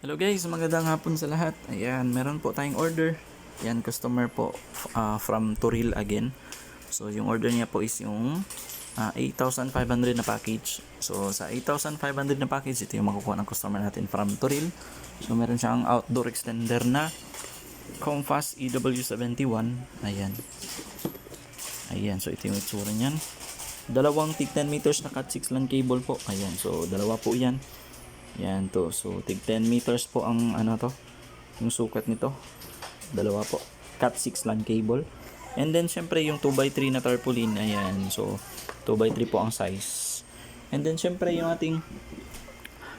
Hello guys, magandang hapon sa lahat. Ayan, meron po tayong order. Ayan, customer po from Turil again. So, yung order niya po is yung 8,500 na package. So, sa 8,500 na package, ito yung makukuha ng customer natin from Turil. So, meron siyang outdoor extender na Comfast EW71. Ayan. Ayan, so ito yung itsura niyan. Dalawang tig 10 meters na cat 6 LAN cable po. Ayan, so dalawa po yan. Yan to. So, tig 10 meters po ang yung sukat nito. Dalawa po. Cat 6 LAN cable. And then, syempre, yung 2x3 na tarpaulin. Ayan. So, 2x3 po ang size. And then, syempre, yung ating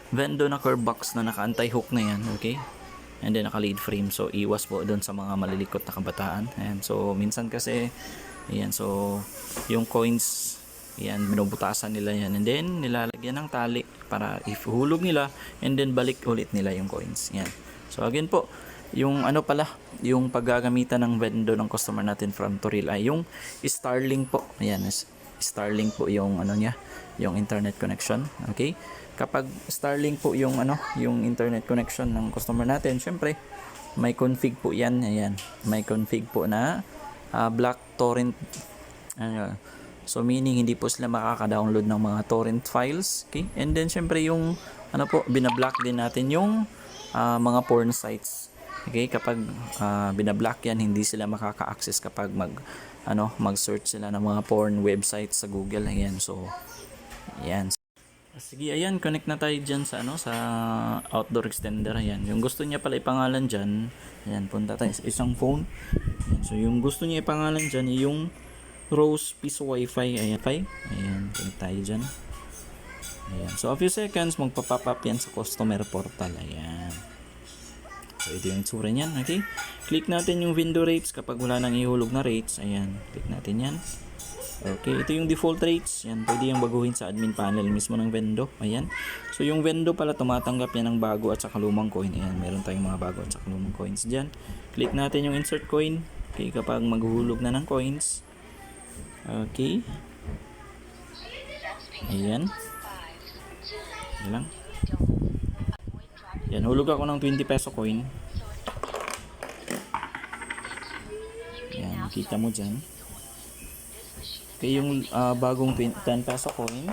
Vendo na curve box na naka-anti-hook na yan. Okay? And then, naka-lead frame. So, iwas po doon sa mga malilikot na kabataan. Ayan. So, minsan kasi, ayan. So, yung coins, yan, binubutasan nila yan. And then, nilalagyan ng tali para ihulog nila. And then, balik ulit nila yung coins. Yan. So, again po, yung yung paggagamitan ng Vendo ng customer natin from Turil ay yung Starlink po. Ayan, Starlink po yung niya, yung internet connection. Okay? Kapag Starlink po yung yung internet connection ng customer natin, syempre, may config po yan. Ayan. May config po na black torrent. So meaning hindi po sila makaka-download ng mga torrent files, okay? And then syempre yung binablock din natin yung mga porn sites. Okay? Kapag binablock yan, hindi sila makaka-access kapag mag-search sila ng mga porn websites sa Google. Ayan. So ayan. Sige, ayan, connect na tayo diyan sa outdoor extender. Ayan. Yung gusto niya pala ipangalan diyan, ayan, punta tayo sa isang phone. Ayan. So yung gusto niya ipangalan diyan ay yung Rose Piso Wi-Fi. Ayan. Ayan. Connect tayo dyan. Ayan. So, a few seconds, magpa-pop up yan sa customer portal. Ayan. So, ito yung itsura niyan. Okay. Click natin yung window rates kapag wala nang ihulog na rates. Ayan. Click natin yan. Okay. Ito yung default rates. Ayan. Pwede yung baguhin sa admin panel mismo ng Vendo. Ayan. So, yung Vendo pala tumatanggap yan ng bago at saka lumang coin. Ayan. Meron tayong mga bago at saka lumang coins dyan. Click natin yung insert coin. Okay. Kapag maghuhulog na ng coins. Okay. Ayan. Ayan lang. Ayan, hulog ako ng 20 peso coin. Ayan, kita mo dyan. Okay, yung bagong 10 peso coin.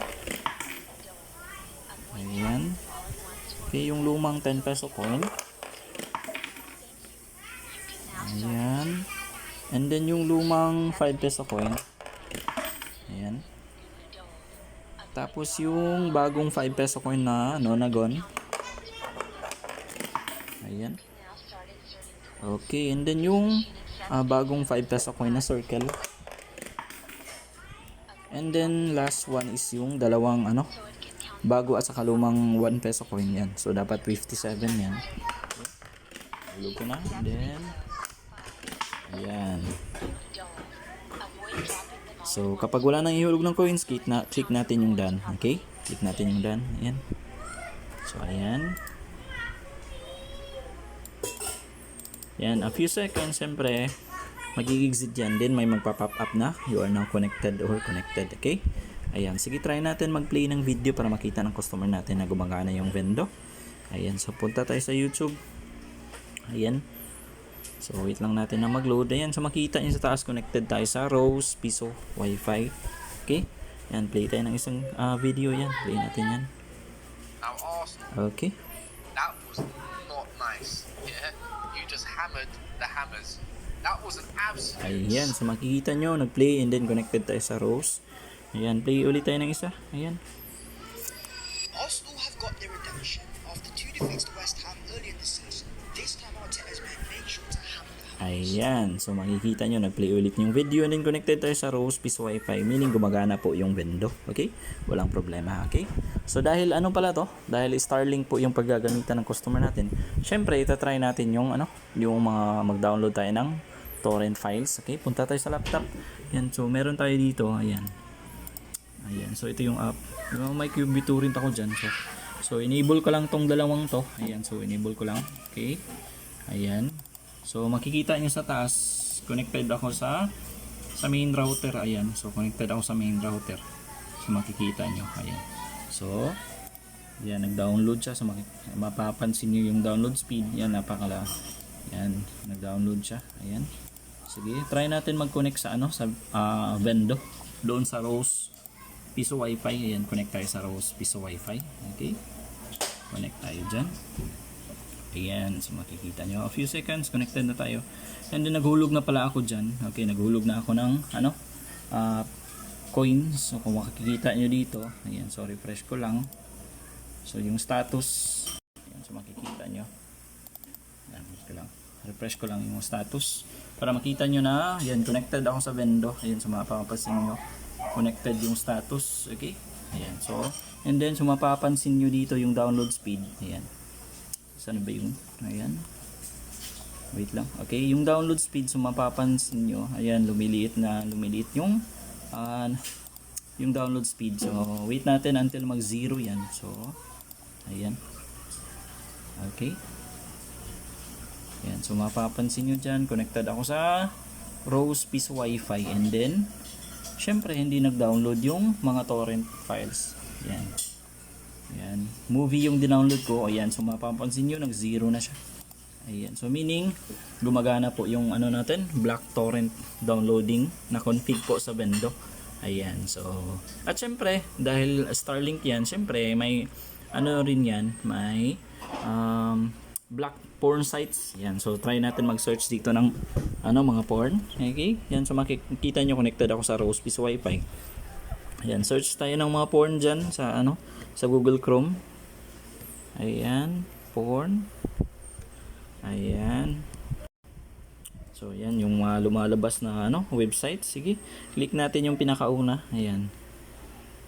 Ayan. Okay, yung lumang 10 peso coin. Ayan. And then yung lumang 5 peso coin. Ayan. Tapos yung bagong 5 peso coin na Nonagon. Ayan. Okay, and then yung bagong 5 peso coin na Circle. And then last one is yung dalawang bago at saka lumang 1 peso coin yan. So dapat 57 yan. Hulog ko na. And then ayan. So, kapag wala nang ihulog ng coins, click natin yung done. Okay? Click natin yung done. Ayan. So, ayan. Ayan. A few seconds, siyempre, mag-exit dyan. Then, may magpa-pop up na. You are now connected or connected. Okay? Ayan. Sige, try natin mag-play ng video para makita ng customer natin na gumagana yung Vendo. Ayan. So, punta tayo sa YouTube. Ayan. So, wait lang natin na mag-load. Ayan, so makita nyo sa taas, connected tayo sa Rose Piso Wi-Fi. Okay? Ayan, play tayo ng isang video yan. Play natin yan. Okay. That was not nice. Yeah? You just hammered the hammers. That was an absolute... Ayan, so makikita nyo, nag-play and then connected tayo sa Rose. Ayan, play ulit tayo ng isa. Ayan. Arsenal have got their redemption after 2 defeats to West Ham early in the season. This time Arteta's men made sure to hammer the hammers. Ayan, so makikita nyo, nag-play ulit yung video and then connected tayo sa Rose Piso Wi-Fi, meaning gumagana po yung Vendo. Okay? Walang problema. Okay? So dahil pala to? Dahil Starlink po yung paggagamitan ng customer natin. Syempre, itatry natin yung yung mga mag-download tayo ng torrent files. Okay? Punta tayo sa laptop. Ayan, so meron tayo dito. Ayan. Ayan, so ito yung app. May QB2 ako dyan. So enable ko lang tong dalawang to. Ayan, so enable ko lang. Okay? Ayan. So makikita nyo sa taas, connected ako sa main router. Ayan, so connected ako sa main router. So makikita nyo. Ayan. So Yan, nag-download siya. So mapapansin niyo yung download speed. Yan, yan, nag-download siya. Ayan. Sige, try natin mag-connect sa sa Vendo. Doon sa Rose Piso Wi-Fi. Ayan, connect tayo sa Rose Piso Wi-Fi. Okay. Connect tayo dyan. Ayan, so makikita nyo. A few seconds, connected na tayo. And then naghulog na pala ako dyan. Okay, naghulog na ako ng coins. So kung makikita nyo dito, ayan, so refresh ko lang. So yung status, ayan, so makikita nyo. Ayan, refresh ko lang yung status. Para makita nyo na, ayan, connected ako sa Vendo. Ayan, so mapapansin nyo, connected yung status. Okay, ayan, so, and then so mapapansin nyo dito yung download speed. Ayan. Saan ba yung, ayan, wait lang. Okay, yung download speed, so mapapansin nyo, ayan, lumiliit yung download speed. So wait natin until mag 0 yan. So ayan, okay, ayan, so mapapansin nyo dyan, connected ako sa Rose Piso Wi-Fi. And then syempre hindi nag-download yung mga torrent files. Ayan. Ayan, movie yung dinownload ko. Ayan, so mapapansin nyo, nag-0 na siya. Ayan, so meaning gumagana po yung natin, black torrent downloading na config po sa Vendo. Ayan, so at syempre dahil Starlink yan, syempre may rin yan, may black porn sites. Ayan, so try natin mag-search dito ng mga porn. Okay, ayan, so makikita nyo connected ako sa Rose Piso Wi-Fi. Ayan, search tayo ng mga porn dyan sa sa Google Chrome. Ayan, porn. Ayan. So ayan yung lumalabas na website. Sige, click natin yung pinakauna. Ayan.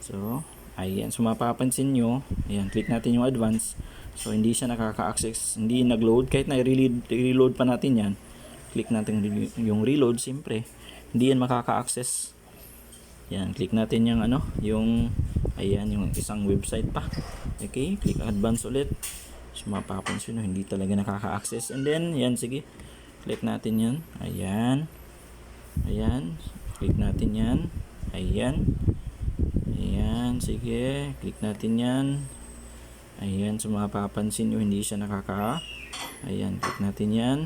So ayan, so mapapansin nyo, ayan, click natin yung advance. So hindi siya nakaka-access, hindi nag-load kahit na i-reload pa natin yan. Click natin yung reload, siyempre hindi yan makaka-access. Yan, click natin yung ayan, yung isang website pa. Okay, click advance ulit. So mapapansin nyo, hindi talaga nakaka-access. And then, yan, sige, click natin yan. Ayan. Ayan. Click natin yan. Ayan. Ayan, sige, click natin yan. Ayan, so mapapansin nyo, hindi siya ayan, click natin yan.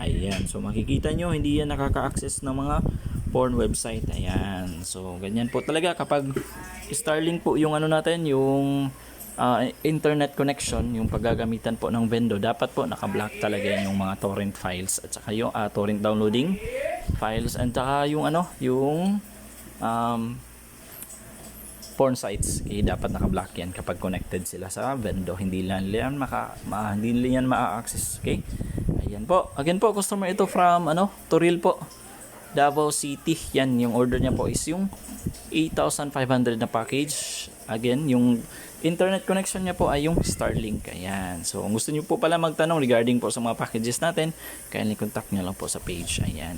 Ayan, so makikita nyo, hindi yan nakaka-access ng mga porn website. Ayan, so ganyan po talaga kapag Starlink po yung natin, yung internet connection, yung paggagamitan po ng Vendo, dapat po naka-block talaga yung mga torrent files at saka yung torrent downloading files at saka yung yung porn sites. Okay, dapat naka-block yan kapag connected sila sa Vendo. Hindi lang yan ma-access. Okay, ayan po. Again po, customer ito from Toril po, Davao City. Yan, yung order niya po is yung 8,500 na package. Again, yung internet connection niya po ay yung Starlink. Ayan. So, kung gusto niyo po pala magtanong regarding po sa mga packages natin, kindly contact niyo lang po sa page. Ayan.